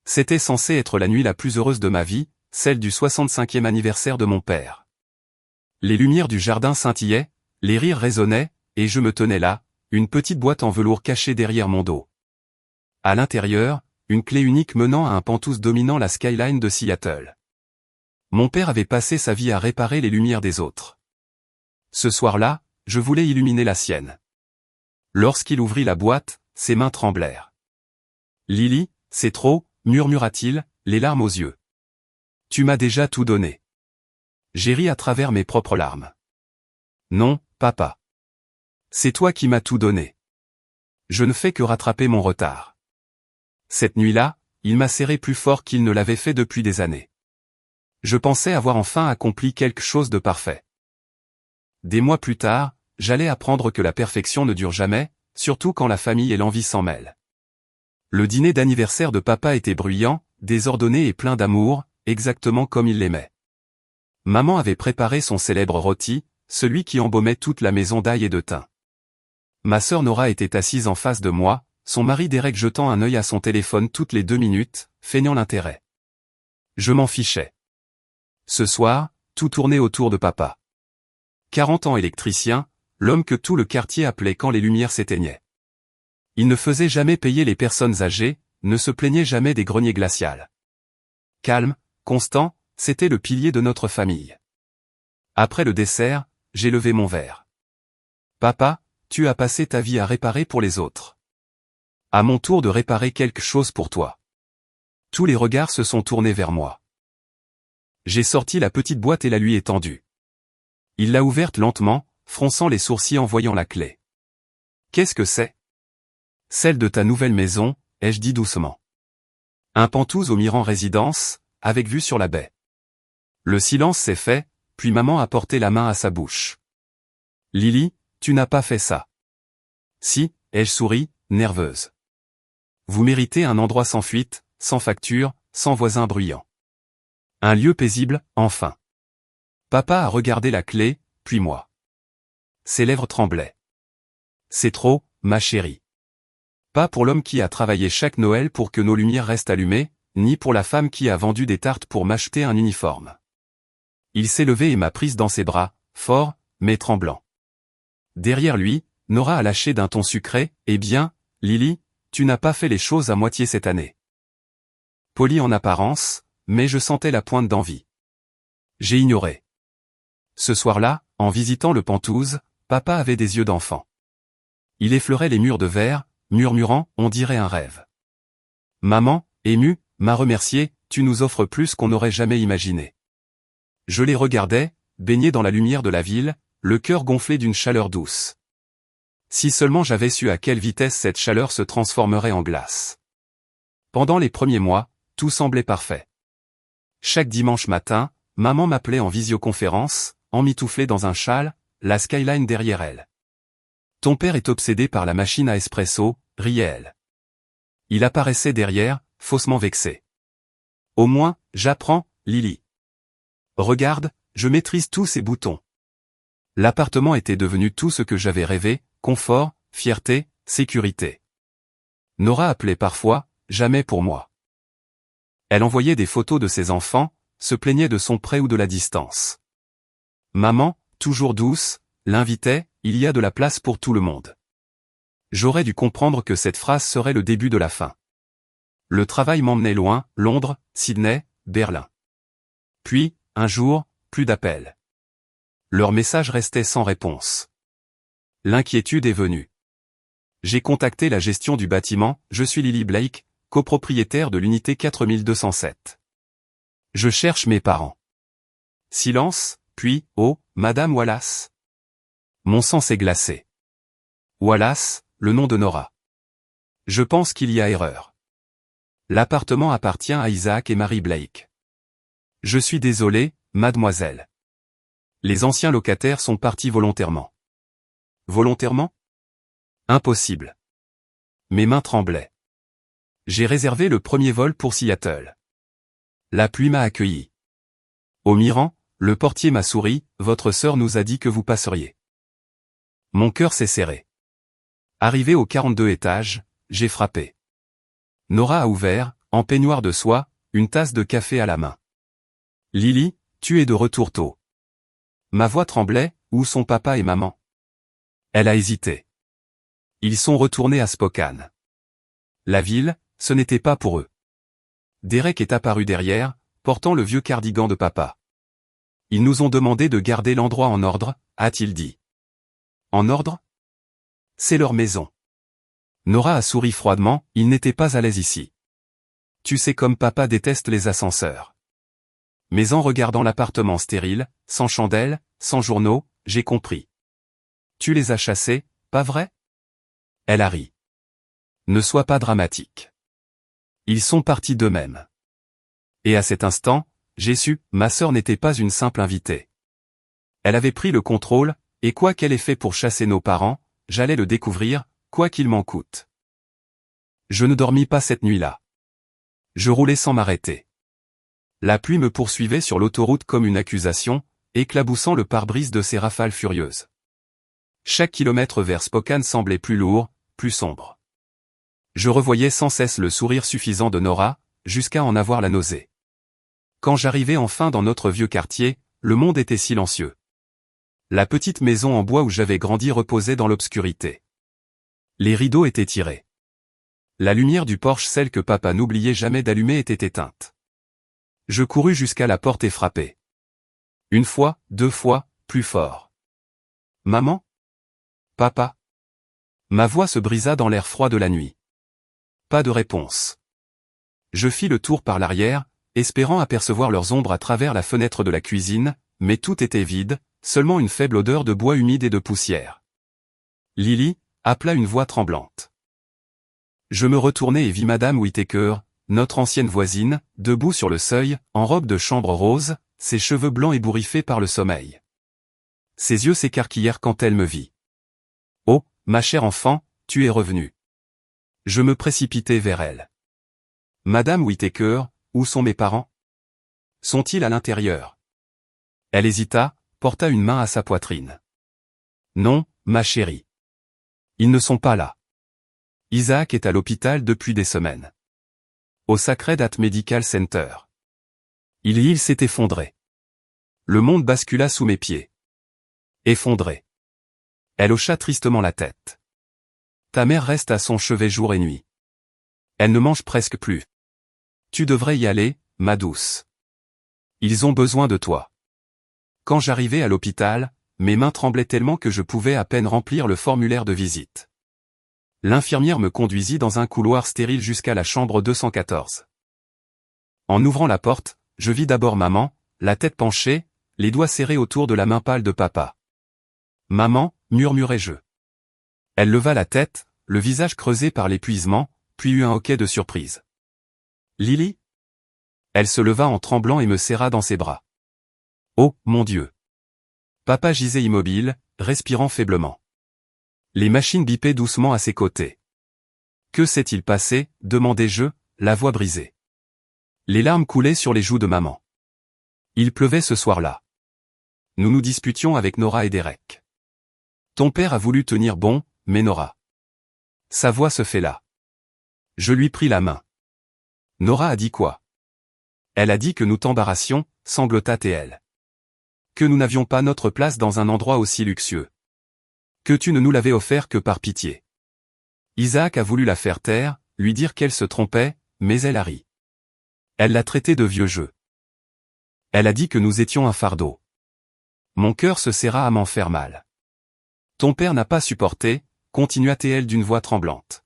C'était censé être la nuit la plus heureuse de ma vie, celle du 65e anniversaire de mon père. Les lumières du jardin scintillaient, les rires résonnaient, et je me tenais là, une petite boîte en velours cachée derrière mon dos. À l'intérieur, une clé unique menant à un penthouse dominant la skyline de Seattle. Mon père avait passé sa vie à réparer les lumières des autres. Ce soir-là, je voulais illuminer la sienne. Lorsqu'il ouvrit la boîte, ses mains tremblèrent. « Lily, c'est trop », murmura-t-il, les larmes aux yeux. « Tu m'as déjà tout donné. » J'ai ri à travers mes propres larmes. « Non, papa. C'est toi qui m'as tout donné. Je ne fais que rattraper mon retard. » Cette nuit-là, il m'a serré plus fort qu'il ne l'avait fait depuis des années. Je pensais avoir enfin accompli quelque chose de parfait. Des mois plus tard, j'allais apprendre que la perfection ne dure jamais, surtout quand la famille et l'envie s'en mêlent. Le dîner d'anniversaire de papa était bruyant, désordonné et plein d'amour, exactement comme il l'aimait. Maman avait préparé son célèbre rôti, celui qui embaumait toute la maison d'ail et de thym. Ma sœur Nora était assise en face de moi, son mari Derek jetant un œil à son téléphone toutes les 2 minutes, feignant l'intérêt. Je m'en fichais. Ce soir, tout tournait autour de papa. 40 ans électricien, l'homme que tout le quartier appelait quand les lumières s'éteignaient. Il ne faisait jamais payer les personnes âgées, ne se plaignait jamais des greniers glaciales. Calme, constant, c'était le pilier de notre famille. Après le dessert, j'ai levé mon verre. Papa, tu as passé ta vie à réparer pour les autres. À mon tour de réparer quelque chose pour toi. Tous les regards se sont tournés vers moi. J'ai sorti la petite boîte et la lui ai tendue. Il l'a ouverte lentement, fronçant les sourcils en voyant la clé. Qu'est-ce que c'est ? Celle de ta nouvelle maison, ai-je dit doucement. Un penthouse au Miran Résidence, avec vue sur la baie. Le silence s'est fait, puis maman a porté la main à sa bouche. Lily, tu n'as pas fait ça. Si, ai-je souri, nerveuse. Vous méritez un endroit sans fuite, sans facture, sans voisins bruyants. Un lieu paisible, enfin. Papa a regardé la clé, puis moi. Ses lèvres tremblaient. C'est trop, ma chérie. Pas pour l'homme qui a travaillé chaque Noël pour que nos lumières restent allumées, ni pour la femme qui a vendu des tartes pour m'acheter un uniforme. Il s'est levé et m'a prise dans ses bras, fort, mais tremblant. Derrière lui, Nora a lâché d'un ton sucré, « Eh bien, Lily, tu n'as pas fait les choses à moitié cette année. » Poli en apparence, mais je sentais la pointe d'envie. J'ai ignoré. Ce soir-là, en visitant le penthouse, papa avait des yeux d'enfant. Il effleurait les murs de verre, murmurant, on dirait un rêve. Maman, émue, m'a remercié, tu nous offres plus qu'on n'aurait jamais imaginé. Je les regardais, baignés dans la lumière de la ville, le cœur gonflé d'une chaleur douce. Si seulement j'avais su à quelle vitesse cette chaleur se transformerait en glace. Pendant les premiers mois, tout semblait parfait. Chaque dimanche matin, maman m'appelait en visioconférence, emmitouflée dans un châle, la skyline derrière elle. Ton père est obsédé par la machine à espresso, riait-elle. Il apparaissait derrière, faussement vexé. Au moins, j'apprends, Lily. Regarde, je maîtrise tous ces boutons. L'appartement était devenu tout ce que j'avais rêvé, confort, fierté, sécurité. Nora appelait parfois, jamais pour moi. Elle envoyait des photos de ses enfants, se plaignait de son près ou de la distance. Maman, toujours douce, l'invitait, il y a de la place pour tout le monde. J'aurais dû comprendre que cette phrase serait le début de la fin. Le travail m'emmenait loin, Londres, Sydney, Berlin. Puis, un jour, plus d'appels. Leur message restait sans réponse. L'inquiétude est venue. J'ai contacté la gestion du bâtiment, je suis Lily Blake, copropriétaire de l'unité 4207. Je cherche mes parents. Silence, puis, oh, Madame Wallace. Mon sang s'est glacé. Wallace, le nom de Nora. Je pense qu'il y a erreur. L'appartement appartient à Isaac et Mary Blake. Je suis désolé, mademoiselle. Les anciens locataires sont partis volontairement. Volontairement ? Impossible. Mes mains tremblaient. J'ai réservé le premier vol pour Seattle. La pluie m'a accueilli. Au Miran, le portier m'a souri, votre sœur nous a dit que vous passeriez. Mon cœur s'est serré. Arrivé au 42 étage, j'ai frappé. Nora a ouvert, en peignoir de soie, une tasse de café à la main. Lily, tu es de retour tôt. Ma voix tremblait, où sont papa et maman? Elle a hésité. Ils sont retournés à Spokane. La ville, ce n'était pas pour eux. Derek est apparu derrière, portant le vieux cardigan de papa. Ils nous ont demandé de garder l'endroit en ordre, a-t-il dit. En ordre? C'est leur maison. Nora a souri froidement, il n'était pas à l'aise ici. Tu sais comme papa déteste les ascenseurs. Mais en regardant l'appartement stérile, sans chandelle, sans journaux, j'ai compris. Tu les as chassés, pas vrai? Elle a ri. Ne sois pas dramatique. Ils sont partis d'eux-mêmes. Et à cet instant, j'ai su, ma sœur n'était pas une simple invitée. Elle avait pris le contrôle, et quoi qu'elle ait fait pour chasser nos parents, j'allais le découvrir, quoi qu'il m'en coûte. Je ne dormis pas cette nuit-là. Je roulais sans m'arrêter. La pluie me poursuivait sur l'autoroute comme une accusation, éclaboussant le pare-brise de ses rafales furieuses. Chaque kilomètre vers Spokane semblait plus lourd, plus sombre. Je revoyais sans cesse le sourire suffisant de Nora, jusqu'à en avoir la nausée. Quand j'arrivais enfin dans notre vieux quartier, le monde était silencieux. La petite maison en bois où j'avais grandi reposait dans l'obscurité. Les rideaux étaient tirés. La lumière du porche, celle que papa n'oubliait jamais d'allumer, était éteinte. Je courus jusqu'à la porte et frappai. Une fois, 2 fois, plus fort. Maman? Papa? Ma voix se brisa dans l'air froid de la nuit. Pas de réponse. Je fis le tour par l'arrière, espérant apercevoir leurs ombres à travers la fenêtre de la cuisine, mais tout était vide, seulement une faible odeur de bois humide et de poussière. Lily, appela une voix tremblante. Je me retournai et vis Madame Whittaker, notre ancienne voisine, debout sur le seuil, en robe de chambre rose, ses cheveux blancs ébouriffés par le sommeil. Ses yeux s'écarquillèrent quand elle me vit. « Oh, ma chère enfant, tu es revenue. » Je me précipitai vers elle. « Madame Whittaker, où sont mes parents? Sont-ils à l'intérieur? » Elle hésita, porta une main à sa poitrine. « Non, ma chérie. Ils ne sont pas là. Isaac est à l'hôpital depuis des semaines. Au Sacred Heart Medical Center. Il s'est effondré. Le monde bascula sous mes pieds. Effondré. » Elle hocha tristement la tête. « Ta mère reste à son chevet jour et nuit. Elle ne mange presque plus. Tu devrais y aller, ma douce. Ils ont besoin de toi. » Quand j'arrivai à l'hôpital, mes mains tremblaient tellement que je pouvais à peine remplir le formulaire de visite. L'infirmière me conduisit dans un couloir stérile jusqu'à la chambre 214. En ouvrant la porte, je vis d'abord maman, la tête penchée, les doigts serrés autour de la main pâle de papa. « Maman », murmurai-je. Elle leva la tête, le visage creusé par l'épuisement, puis eut un hoquet de surprise. « Lily ?» Elle se leva en tremblant et me serra dans ses bras. Oh, mon Dieu! Papa gisait immobile, respirant faiblement. Les machines bipaient doucement à ses côtés. Que s'est-il passé? Demandai-je, la voix brisée. Les larmes coulaient sur les joues de maman. Il pleuvait ce soir-là. Nous nous disputions avec Nora et Derek. Ton père a voulu tenir bon, mais Nora. Sa voix se fait là. Je lui pris la main. Nora a dit quoi? Elle a dit que nous t'embarrassions, sanglota-t-elle. Que nous n'avions pas notre place dans un endroit aussi luxueux. Que tu ne nous l'avais offert que par pitié. Isaac a voulu la faire taire, lui dire qu'elle se trompait, mais elle a ri. Elle l'a traité de vieux jeu. Elle a dit que nous étions un fardeau. Mon cœur se serra à m'en faire mal. Ton père n'a pas supporté, continua-t-elle d'une voix tremblante.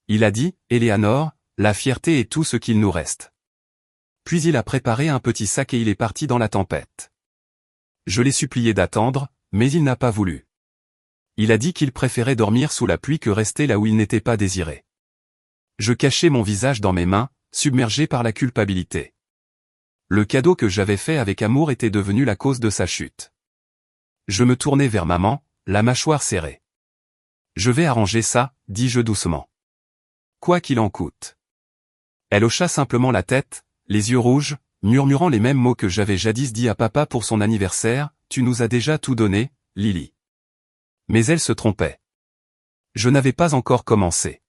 Il a dit, Éléanore, la fierté est tout ce qu'il nous reste. Puis il a préparé un petit sac et il est parti dans la tempête. Je l'ai supplié d'attendre, mais il n'a pas voulu. Il a dit qu'il préférait dormir sous la pluie que rester là où il n'était pas désiré. Je cachai mon visage dans mes mains, submergé par la culpabilité. Le cadeau que j'avais fait avec amour était devenu la cause de sa chute. Je me tournai vers maman, la mâchoire serrée. Je vais arranger ça, dis-je doucement. Quoi qu'il en coûte. Elle hocha simplement la tête, les yeux rouges, murmurant les mêmes mots que j'avais jadis dit à papa pour son anniversaire, tu nous as déjà tout donné, Lily. Mais elle se trompait. Je n'avais pas encore commencé.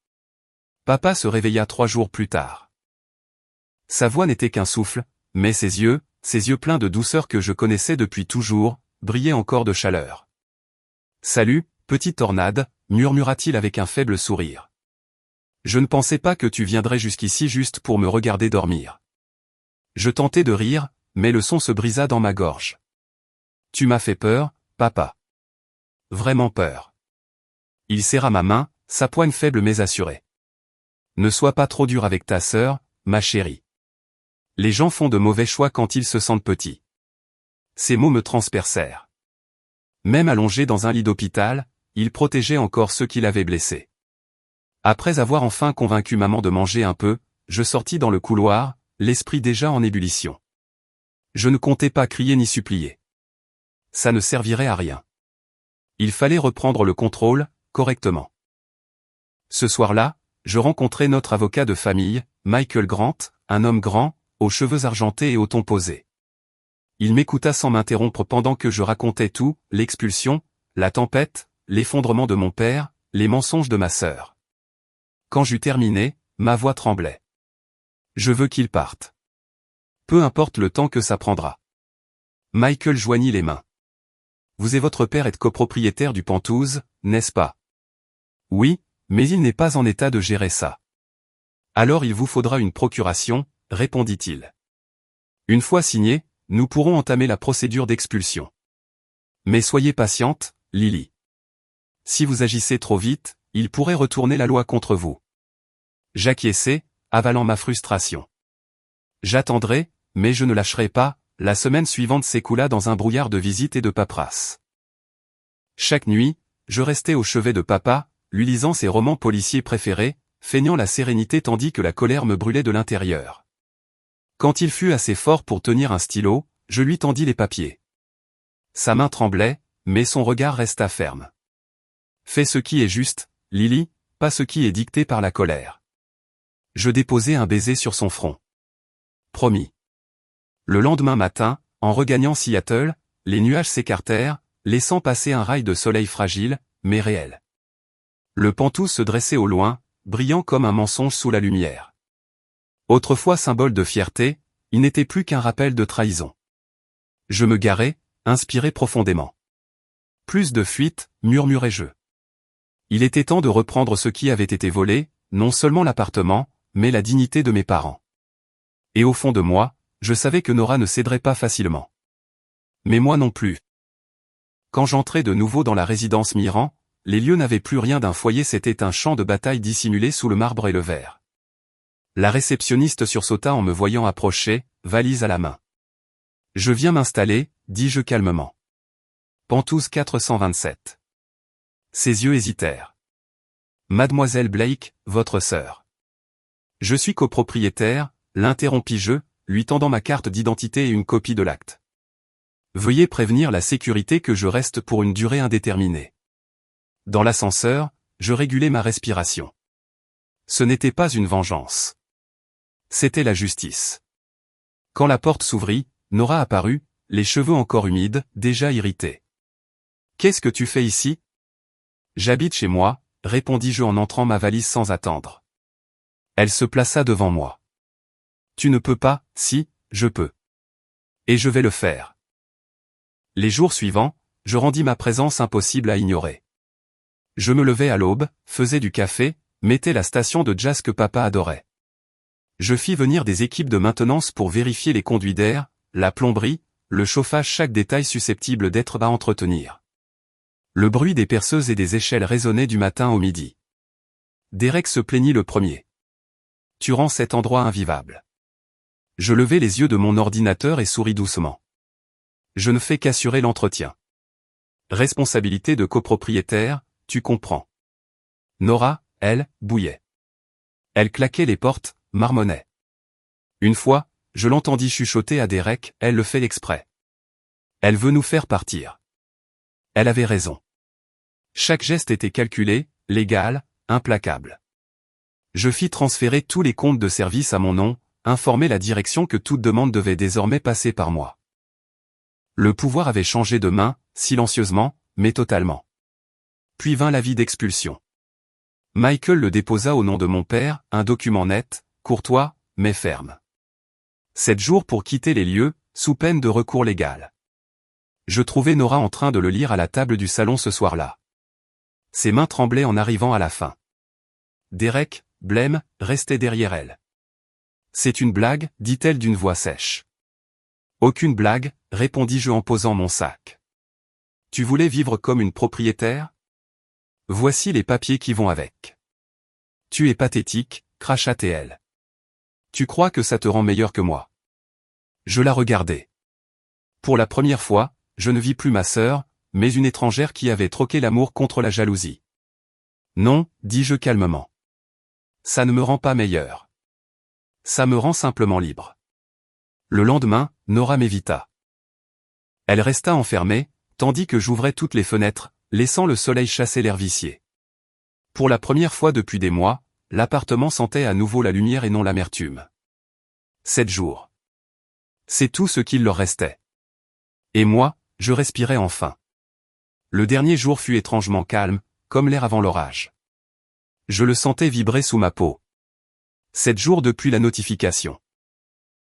Papa se réveilla 3 jours plus tard. Sa voix n'était qu'un souffle, mais ses yeux pleins de douceur que je connaissais depuis toujours, brillaient encore de chaleur. « Salut, petite tornade », murmura-t-il avec un faible sourire. « Je ne pensais pas que tu viendrais jusqu'ici juste pour me regarder dormir. » Je tentai de rire, mais le son se brisa dans ma gorge. « Tu m'as fait peur, papa. Vraiment peur. » Il serra ma main, sa poigne faible mais assurée. « Ne sois pas trop dur avec ta sœur, ma chérie. Les gens font de mauvais choix quand ils se sentent petits. » Ces mots me transpercèrent. Même allongé dans un lit d'hôpital, il protégeait encore ceux qui l'avaient blessé. Après avoir enfin convaincu maman de manger un peu, je sortis dans le couloir, l'esprit déjà en ébullition. Je ne comptais pas crier ni supplier. Ça ne servirait à rien. Il fallait reprendre le contrôle, correctement. Ce soir-là, je rencontrai notre avocat de famille, Michael Grant, un homme grand, aux cheveux argentés et au ton posé. Il m'écouta sans m'interrompre pendant que je racontais tout, l'expulsion, la tempête, l'effondrement de mon père, les mensonges de ma sœur. Quand j'eus terminé, ma voix tremblait. Je veux qu'il parte. Peu importe le temps que ça prendra. Michael joignit les mains. Vous et votre père êtes copropriétaire du Penthouse, n'est-ce pas? Oui, mais il n'est pas en état de gérer ça. Alors il vous faudra une procuration, répondit-il. Une fois signée, nous pourrons entamer la procédure d'expulsion. Mais soyez patiente, Lily. Si vous agissez trop vite, il pourrait retourner la loi contre vous. J'acquiesçai, avalant ma frustration. J'attendrai, mais je ne lâcherai pas. La semaine suivante s'écoula dans un brouillard de visites et de paperasse. Chaque nuit, je restais au chevet de papa, lui lisant ses romans policiers préférés, feignant la sérénité tandis que la colère me brûlait de l'intérieur. Quand il fut assez fort pour tenir un stylo, je lui tendis les papiers. Sa main tremblait, mais son regard resta ferme. Fais ce qui est juste, Lily, pas ce qui est dicté par la colère. Je déposai un baiser sur son front. Promis. Le lendemain matin, en regagnant Seattle, les nuages s'écartèrent, laissant passer un rail de soleil fragile, mais réel. Le Penthouse se dressait au loin, brillant comme un mensonge sous la lumière. Autrefois symbole de fierté, il n'était plus qu'un rappel de trahison. Je me garai, inspiré profondément. Plus de fuite, murmurai-je. Il était temps de reprendre ce qui avait été volé, non seulement l'appartement, mais la dignité de mes parents. Et au fond de moi, je savais que Nora ne céderait pas facilement. Mais moi non plus. Quand j'entrai de nouveau dans la résidence Mirand, les lieux n'avaient plus rien d'un foyer, c'était un champ de bataille dissimulé sous le marbre et le verre. La réceptionniste sursauta en me voyant approcher, valise à la main. Je viens m'installer, dis-je calmement. Penthouse 427. Ses yeux hésitèrent. Mademoiselle Blake, votre sœur. Je suis copropriétaire, l'interrompis-je, lui tendant ma carte d'identité et une copie de l'acte. Veuillez prévenir la sécurité que je reste pour une durée indéterminée. Dans l'ascenseur, je régulais ma respiration. Ce n'était pas une vengeance. C'était la justice. Quand la porte s'ouvrit, Nora apparut, les cheveux encore humides, déjà irrités. « Qu'est-ce que tu fais ici ?»« J'habite chez moi », répondis-je en entrant ma valise sans attendre. Elle se plaça devant moi. « Tu ne peux pas, si, je peux. Et je vais le faire. » Les jours suivants, je rendis ma présence impossible à ignorer. Je me levais à l'aube, faisais du café, mettais la station de jazz que papa adorait. Je fis venir des équipes de maintenance pour vérifier les conduits d'air, la plomberie, le chauffage, chaque détail susceptible d'être à entretenir. Le bruit des perceuses et des échelles résonnait du matin au midi. Derek se plaignit le premier. « Tu rends cet endroit invivable. » Je levai les yeux de mon ordinateur et souris doucement. Je ne fais qu'assurer l'entretien. Responsabilité de copropriétaire, tu comprends. Nora, elle, bouillait. Elle claquait les portes, marmonnait. Une fois, je l'entendis chuchoter à Derek, elle le fait exprès. Elle veut nous faire partir. Elle avait raison. Chaque geste était calculé, légal, implacable. Je fis transférer tous les comptes de service à mon nom, informer la direction que toute demande devait désormais passer par moi. Le pouvoir avait changé de main, silencieusement, mais totalement. Puis vint l'avis d'expulsion. Michael le déposa au nom de mon père, un document net, courtois, mais ferme. 7 jours pour quitter les lieux, sous peine de recours légal. Je trouvais Nora en train de le lire à la table du salon ce soir-là. Ses mains tremblaient en arrivant à la fin. Derek, blême, restait derrière elle. C'est une blague, dit-elle d'une voix sèche. Aucune blague, répondis-je en posant mon sac. Tu voulais vivre comme une propriétaire? Voici les papiers qui vont avec. Tu es pathétique, cracha-t-elle. Tu crois que ça te rend meilleur que moi? Je la regardai. Pour la première fois, je ne vis plus ma sœur, mais une étrangère qui avait troqué l'amour contre la jalousie. Non, dis-je calmement. Ça ne me rend pas meilleur. Ça me rend simplement libre. Le lendemain, Nora m'évita. Elle resta enfermée, tandis que j'ouvrais toutes les fenêtres, laissant le soleil chasser l'air vicié. Pour la première fois depuis des mois, l'appartement sentait à nouveau la lumière et non l'amertume. 7 jours. C'est tout ce qu'il leur restait. Et moi, je respirais enfin. Le dernier jour fut étrangement calme, comme l'air avant l'orage. Je le sentais vibrer sous ma peau. 7 jours depuis la notification.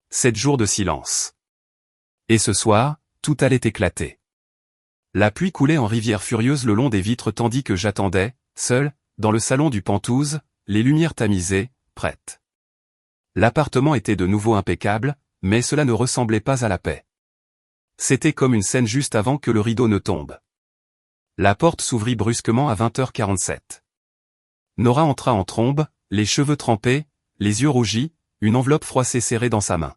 7 jours de silence. Et ce soir, tout allait éclater. La pluie coulait en rivière furieuse le long des vitres tandis que j'attendais, seul, dans le salon du Penthouse, les lumières tamisées, prêtes. L'appartement était de nouveau impeccable, mais cela ne ressemblait pas à la paix. C'était comme une scène juste avant que le rideau ne tombe. La porte s'ouvrit brusquement à 20h47. Nora entra en trombe, les cheveux trempés, les yeux rougis, une enveloppe froissée serrée dans sa main.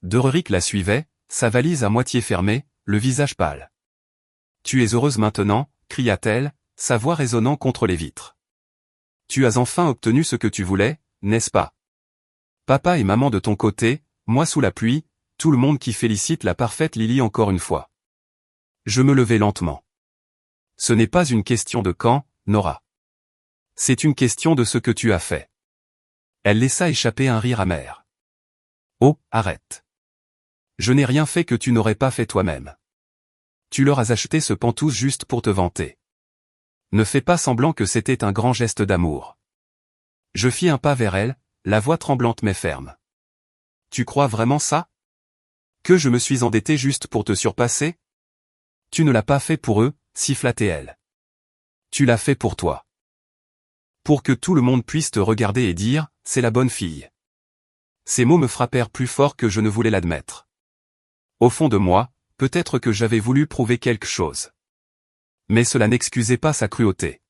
Dereric la suivait, sa valise à moitié fermée, le visage pâle. « Tu es heureuse maintenant » cria-t-elle, sa voix résonnant contre les vitres. « Tu as enfin obtenu ce que tu voulais, n'est-ce pas? Papa et maman de ton côté, moi sous la pluie, tout le monde qui félicite la parfaite Lily encore une fois. » Je me levai lentement. « Ce n'est pas une question de quand, Nora. C'est une question de ce que tu as fait. » Elle laissa échapper un rire amer. « Oh, arrête. Je n'ai rien fait que tu n'aurais pas fait toi-même. Tu leur as acheté ce Penthouse juste pour te vanter. Ne fais pas semblant que c'était un grand geste d'amour. » Je fis un pas vers elle, la voix tremblante mais ferme. « Tu crois vraiment ça? Que je me suis endetté juste pour te surpasser? Tu ne l'as pas fait pour eux, siffla-t-elle. Tu l'as fait pour toi. Pour que tout le monde puisse te regarder et dire, c'est la bonne fille. » Ces mots me frappèrent plus fort que je ne voulais l'admettre. Au fond de moi, peut-être que j'avais voulu prouver quelque chose. Mais cela n'excusait pas sa cruauté.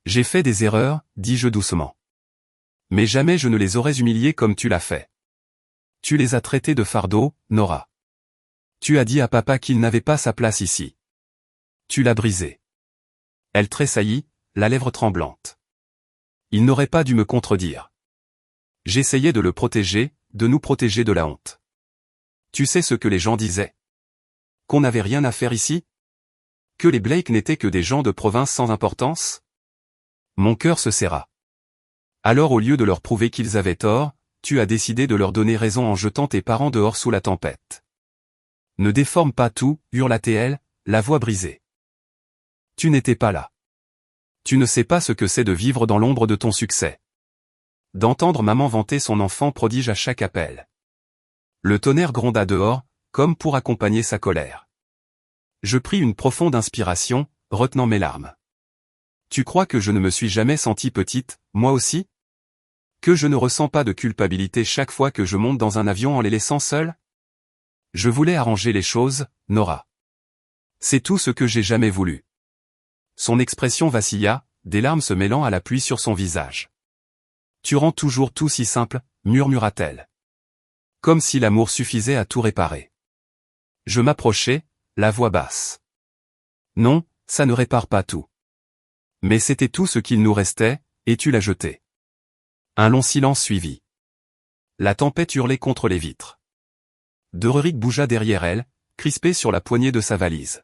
J'ai fait des erreurs, dis-je doucement. Mais jamais je ne les aurais humiliés comme tu l'as fait. Tu les as traités de fardeau, Nora. Tu as dit à papa qu'il n'avait pas sa place ici. Tu l'as brisé. Elle tressaillit, la lèvre tremblante. Il n'aurait pas dû me contredire. J'essayais de le protéger, de nous protéger de la honte. Tu sais ce que les gens disaient? Qu'on n'avait rien à faire ici? Que les Blake n'étaient que des gens de province sans importance? Mon cœur se serra. Alors au lieu de leur prouver qu'ils avaient tort, tu as décidé de leur donner raison en jetant tes parents dehors sous la tempête. Ne déforme pas tout, hurla-t-elle, la voix brisée. Tu n'étais pas là. Tu ne sais pas ce que c'est de vivre dans l'ombre de ton succès. D'entendre maman vanter son enfant prodige à chaque appel. Le tonnerre gronda dehors, comme pour accompagner sa colère. Je pris une profonde inspiration, retenant mes larmes. Tu crois que je ne me suis jamais sentie petite, moi aussi? Que je ne ressens pas de culpabilité chaque fois que je monte dans un avion en les laissant seuls? Je voulais arranger les choses, Nora. C'est tout ce que j'ai jamais voulu. Son expression vacilla, des larmes se mêlant à la pluie sur son visage. Tu rends toujours tout si simple, murmura-t-elle. Comme si l'amour suffisait à tout réparer. Je m'approchai, la voix basse. Non, ça ne répare pas tout. Mais c'était tout ce qu'il nous restait, et tu l'as jeté. Un long silence suivit. La tempête hurlait contre les vitres. Dereric bougea derrière elle, crispé sur la poignée de sa valise.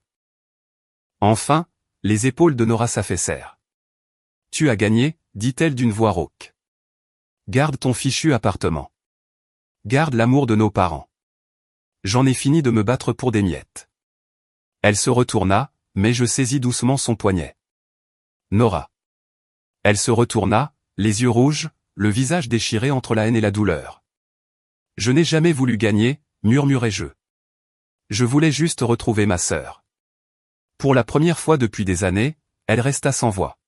Enfin, les épaules de Nora s'affaissèrent. Tu as gagné, dit-elle d'une voix rauque. Garde ton fichu appartement. Garde l'amour de nos parents. J'en ai fini de me battre pour des miettes. Elle se retourna, mais je saisis doucement son poignet. Nora. Elle se retourna, les yeux rouges, le visage déchiré entre la haine et la douleur. Je n'ai jamais voulu gagner, murmurai-je. Je voulais juste retrouver ma sœur. Pour la première fois depuis des années, elle resta sans voix.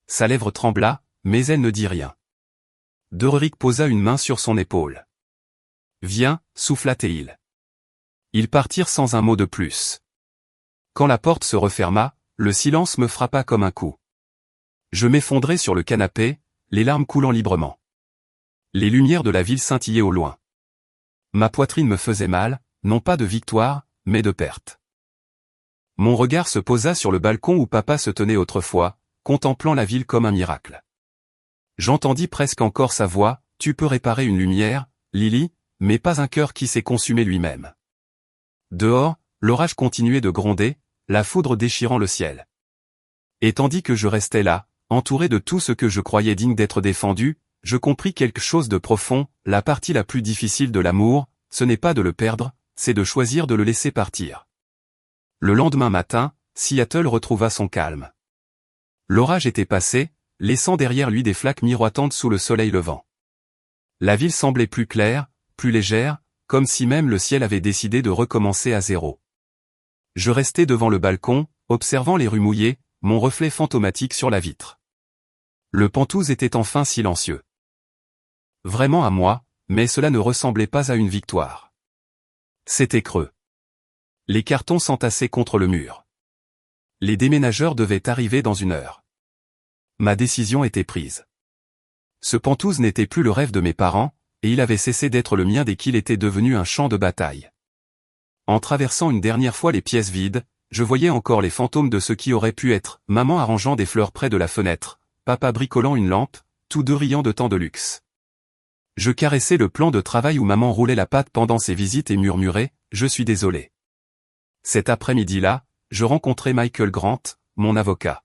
Sa lèvre trembla, mais elle ne dit rien. Dereric posa une main sur son épaule. Viens, souffla-t-il. Ils partirent sans un mot de plus. Quand la porte se referma, le silence me frappa comme un coup. Je m'effondrai sur le canapé, les larmes coulant librement. Les lumières de la ville scintillaient au loin. Ma poitrine me faisait mal, non pas de victoire, mais de perte. Mon regard se posa sur le balcon où papa se tenait autrefois, contemplant la ville comme un miracle. J'entendis presque encore sa voix, « Tu peux réparer une lumière, Lily, mais pas un cœur qui s'est consumé lui-même. » Dehors, l'orage continuait de gronder, la foudre déchirant le ciel. Et tandis que je restais là, entouré de tout ce que je croyais digne d'être défendu, je compris quelque chose de profond, la partie la plus difficile de l'amour, ce n'est pas de le perdre, c'est de choisir de le laisser partir. Le lendemain matin, Seattle retrouva son calme. L'orage était passé, laissant derrière lui des flaques miroitantes sous le soleil levant. La ville semblait plus claire, plus légère, comme si même le ciel avait décidé de recommencer à zéro. Je restais devant le balcon, observant les rues mouillées, mon reflet fantomatique sur la vitre. Le Penthouse était enfin silencieux. Vraiment à moi, mais cela ne ressemblait pas à une victoire. C'était creux. Les cartons s'entassaient contre le mur. Les déménageurs devaient arriver dans 1 heure. Ma décision était prise. Ce Penthouse n'était plus le rêve de mes parents, et il avait cessé d'être le mien dès qu'il était devenu un champ de bataille. En traversant une dernière fois les pièces vides, je voyais encore les fantômes de ce qui aurait pu être, maman arrangeant des fleurs près de la fenêtre, papa bricolant une lampe, tous deux riant de tant de luxe. Je caressais le plan de travail où maman roulait la patte pendant ses visites et murmurait « Je suis désolé ». Cet après-midi-là, je rencontrai Michael Grant, mon avocat.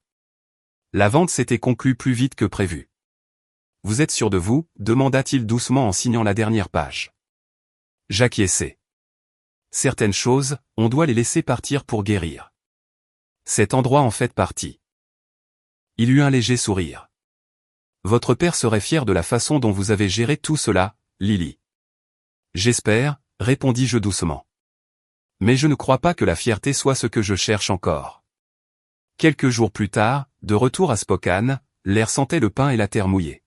La vente s'était conclue plus vite que prévu. « Vous êtes sûr de vous ?» demanda-t-il doucement en signant la dernière page. J'acquiesçai. Certaines choses, on doit les laisser partir pour guérir. Cet endroit en fait partie. Il eut un léger sourire. Votre père serait fier de la façon dont vous avez géré tout cela, Lily. J'espère, répondis-je doucement. Mais je ne crois pas que la fierté soit ce que je cherche encore. Quelques jours plus tard, de retour à Spokane, l'air sentait le pin et la terre mouillée.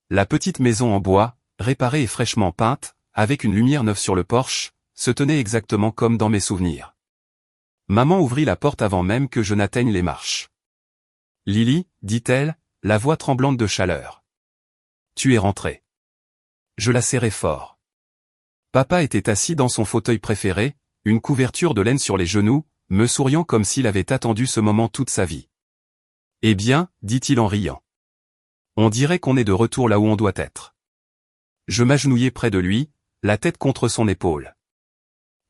La petite maison en bois, réparée et fraîchement peinte, avec une lumière neuve sur le porche, se tenait exactement comme dans mes souvenirs. Maman ouvrit la porte avant même que je n'atteigne les marches. « Lily, dit-elle, la voix tremblante de chaleur. Tu es rentrée. » Je la serrai fort. Papa était assis dans son fauteuil préféré, une couverture de laine sur les genoux, me souriant comme s'il avait attendu ce moment toute sa vie. « Eh bien, dit-il en riant. On dirait qu'on est de retour là où on doit être. » Je m'agenouillai près de lui, la tête contre son épaule.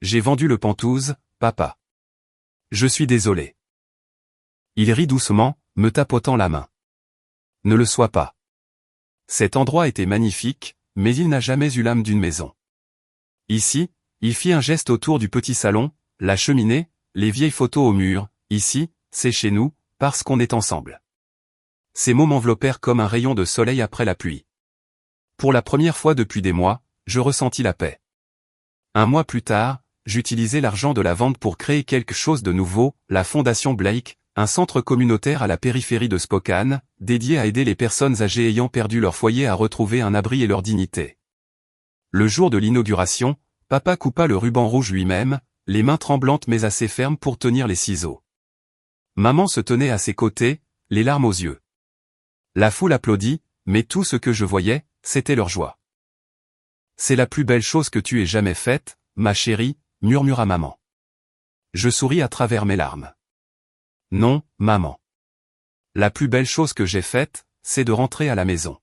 J'ai vendu le Penthouse, papa. Je suis désolé. Il rit doucement, me tapotant la main. Ne le sois pas. Cet endroit était magnifique, mais il n'a jamais eu l'âme d'une maison. Ici, il fit un geste autour du petit salon, la cheminée, les vieilles photos au mur, ici, c'est chez nous, parce qu'on est ensemble. Ces mots m'enveloppèrent comme un rayon de soleil après la pluie. Pour la première fois depuis des mois, je ressentis la paix. 1 mois plus tard, j'utilisais l'argent de la vente pour créer quelque chose de nouveau, la Fondation Blake, un centre communautaire à la périphérie de Spokane, dédié à aider les personnes âgées ayant perdu leur foyer à retrouver un abri et leur dignité. Le jour de l'inauguration, papa coupa le ruban rouge lui-même, les mains tremblantes mais assez fermes pour tenir les ciseaux. Maman se tenait à ses côtés, les larmes aux yeux. La foule applaudit, mais tout ce que je voyais, c'était leur joie. « C'est la plus belle chose que tu aies jamais faite, ma chérie, » murmura maman. Je souris à travers mes larmes. « Non, maman. La plus belle chose que j'ai faite, c'est de rentrer à la maison. »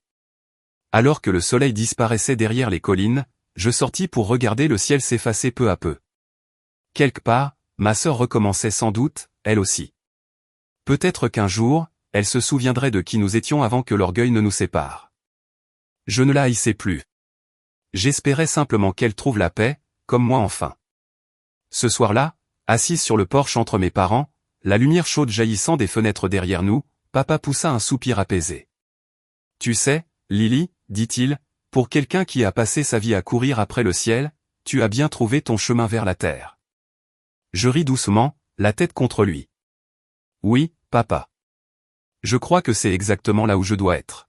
Alors que le soleil disparaissait derrière les collines, je sortis pour regarder le ciel s'effacer peu à peu. Quelque part, ma sœur recommençait sans doute, elle aussi. Peut-être qu'un jour, elle se souviendrait de qui nous étions avant que l'orgueil ne nous sépare. Je ne la haïssais plus. J'espérais simplement qu'elle trouve la paix, comme moi enfin. Ce soir-là, assise sur le porche entre mes parents, la lumière chaude jaillissant des fenêtres derrière nous, papa poussa un soupir apaisé. « Tu sais, Lily, dit-il, Pour quelqu'un qui a passé sa vie à courir après le ciel, tu as bien trouvé ton chemin vers la terre. Je ris doucement, la tête contre lui. Oui, papa. Je crois que c'est exactement là où je dois être.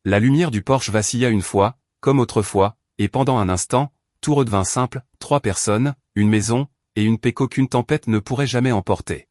La lumière du porche vacilla une fois, comme autrefois, et pendant un instant, tout redevint simple, 3 personnes, une maison, et une paix qu'aucune tempête ne pourrait jamais emporter.